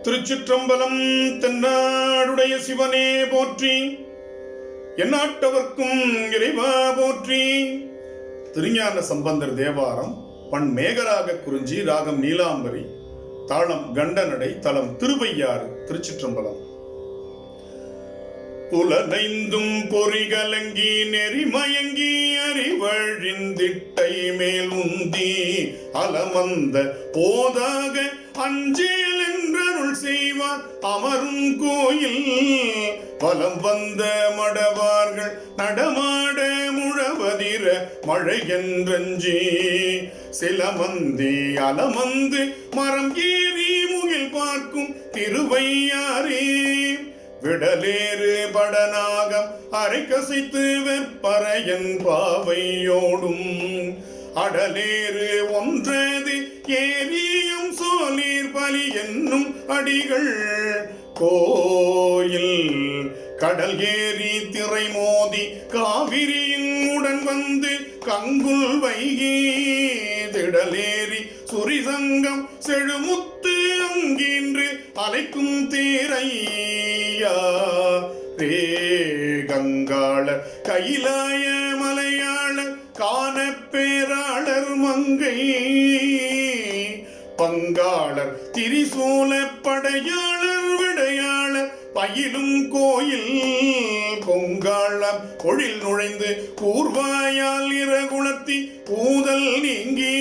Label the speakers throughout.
Speaker 1: திருச்சிற்றம்பலம். தென்னாடுடைய சிவனே போற்றி, எந்நாட்டவர்க்கும் இறைவா போற்றி. திருஞான சம்பந்தர் தேவாரம். பண் மேகராக குறிஞ்சி, ராகம் நீலாம்பரி, தாளம் கண்டனடை, தலம் திருவையாறு. திருச்சிற்றம்பலம். புலனைந்தும் பொறிகலங்கி நெறிமயங்கி அறிவழிந்திட்டை மேல் உந்தி அலமந்த போதாக அஞ்சேல் என்றருள் செய்வார் அமரும் கோயில். வலம் வந்த மடவார்கள் நடமாட முழவதிர மழையன்றஞ்சி சிலமந்தி அலமந்து மரம் ஏறி முகில் பார்க்கும் திருவையாரே. விடலேறு படநாகம் அரை கசைத்து வெப்பறையன் பாவையோடும் அடலேறு ஒன்றது ஏரியும் சோலீர் பலி என்னும் அடிகள் கோயில். கடல் ஏறி திரை மோதி காவிரியின் உடன் வந்து கங்குல் வைகி திடலேறி சுரிசங்கம் செழுமுத்து அங்கின்று அலைக்கும் தீரையா ரே. கங்காளர் கைலாய மலையாளர் காண பேராளர் மங்கை பங்காளர் திரிசூல படையாளர் விடையாளர் பயிலும் கோயில். கொங்காளம் பொழில் நுழைந்து கூர்வாயால் இரகுளத்தி பூதல் நீங்கி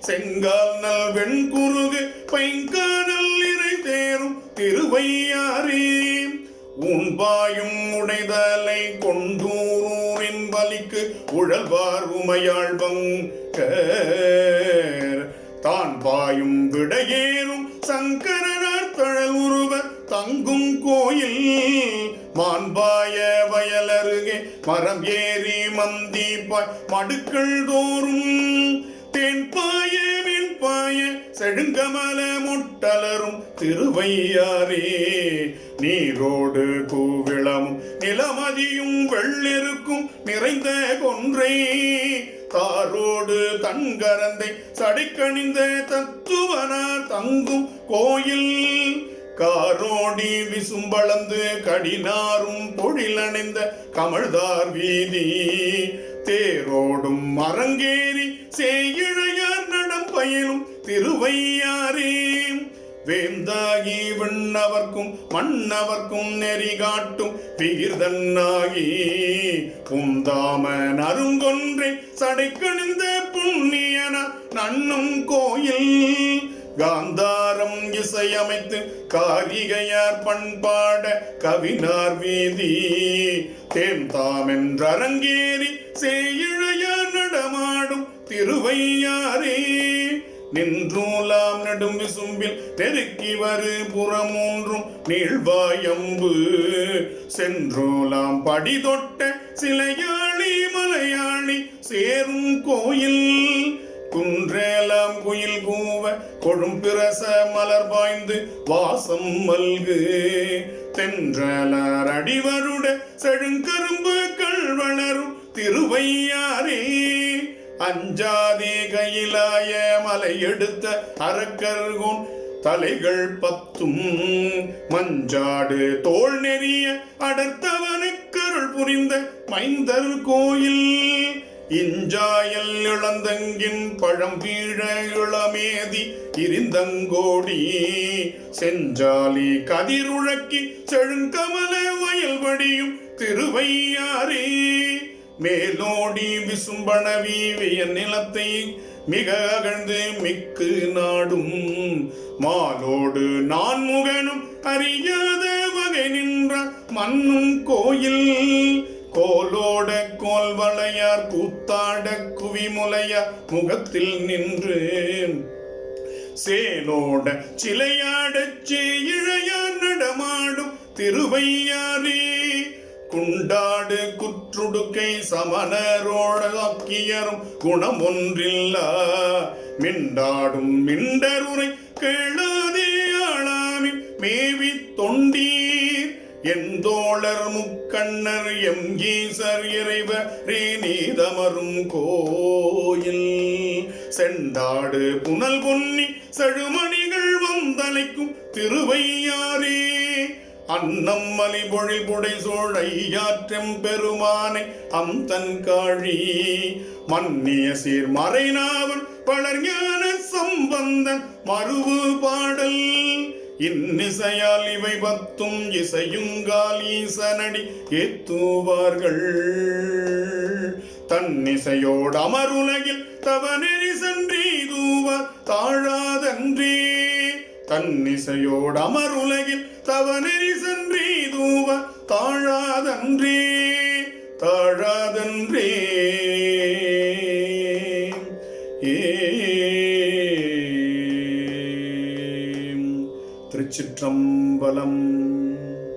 Speaker 1: செங்கால் நல் வெண்குருகு பைங்கானல் இறை தேரும் திருவையாரே. உண்பாயும் உடைதலை கொண்டூரின் பலிக்கு உழல்வார் உமையாள் பங்கர் தான் பாயும் விடையேறும் சங்கரனார் தழல் உருவர் தங்கும் கோயில். மான்பாய வயலருகே மரம் ஏறி மந்தி பாய் மடுக்கள் தோறும் தேன்பாய மின்பாய செழுங்கமல முட்டலரும் திருவையாரே. நீரோடு கூவிளமும் நிலமதியும் வெள்ளெருக்கும் நிறைந்த கொன்றை தாரோடு தன்கரந்தை சடைக்கணிந்த தத்துவனார் தங்கும் கோயில். காரோடி விசும்பளந்து கடினாரும் பொழிலணிந்த கமழ்தார் வீதி தேரோடும் மரங்கேறி சேயிழையார் நடம் பயிலும் திருவையாரே. வேந்தாகி விண்ணவர்க்கும் மன்னவர்க்கும் நெறி காட்டும் விகிர்தன்னாகி புந்தாமன் அருங்கொன்றை சடைக்கணிந்த புண்ணியன நன்னும் கோயில். காந்தாரம் இசையமைத்து காரிகையார் பண்பாட கவினார் வீதி தேம்தாமென்றரங்கேறி சேயிழையார் நடமாடும் திருவையாரே. நின்றூலாம் நெடும் விசும்பில் நெருக்கி வரு புறமூன்றும் நீழ்வாயம்பு சென்றூலாம் படி தொட்ட சிலையாளி மலையாளி சேரும் கோயில். குன்றேலாம் குயில் கூவ கொழும்பிரச மலர் பாய்ந்து வாசம் மல்கு தென்றலர் அடிவருட செழுங்கரும்பு கள்வளரும் திருவையாரே. அஞ்சாதே கையிலாய மலை எடுத்த அரக்கர்கோன் தலைகள் பத்தும் மஞ்சாடு தோல் நெறிய அடர்த்தவனுக்கருள் புரிந்த மைந்தர் கோயில். இஞ்சாயல் இளந்தங்கின் பழம்பீழ இளமேதி இருந்தங்கோடி செஞ்சாலி கதிருழக்கி செழுங்கமல வயல்வடியும் திருவையாரே. மேலோடி விசும்பணவி வியன் நிலத்தை மிக அகழ்ந்து மிக்கு நாடும் மாலோடு நான் முகனும் அறியாத வகை நின்ற மண்ணும் கோயில். கோலோட கோல் வளையார் கூத்தாட குவிமுலையார் முகத்தில் நின்று சேலோட சிலையாடச் சேயிழையார் நடமாடும் திருவையாரே. குண்டாடு குற்றுடுக்கை சமணரோட ஆக்கியரும் குணம் ஒன்றில்லா மிண்டாடும் மிண்டருரை கேளாதே ஆளாமி மேவி தொண்டீர் எந்தோளர் முக்கண்ணர் எம் ஈசர் இறைவரே நீதமரும் கோயில். செண்டாடு புனல் பொன்னி செழுமணிகள் தலைக்கும் திருவையாரே அன்னம் மலிபொழில் புடை சோழையாற்றம் பெருமானை தன் காழி மன்னிய சீர் மறைநாவன் பலர் ஞான சம்பந்தன் மருவு பாடல் இன்னிசையால் இவை பத்தும் இசையுங்கால் ஈசனடி ஏத்துவார்கள் தன்னிசையோடு அமருலகில் தவநெறி சென்றீதுவார் தாழாதன்றே தன்னிசையோடு அமருலகில் தவநெறி சென்றீதுவார் தாழாதன்றே தாழாதன்றே திருச்சிற்றம்பலம்.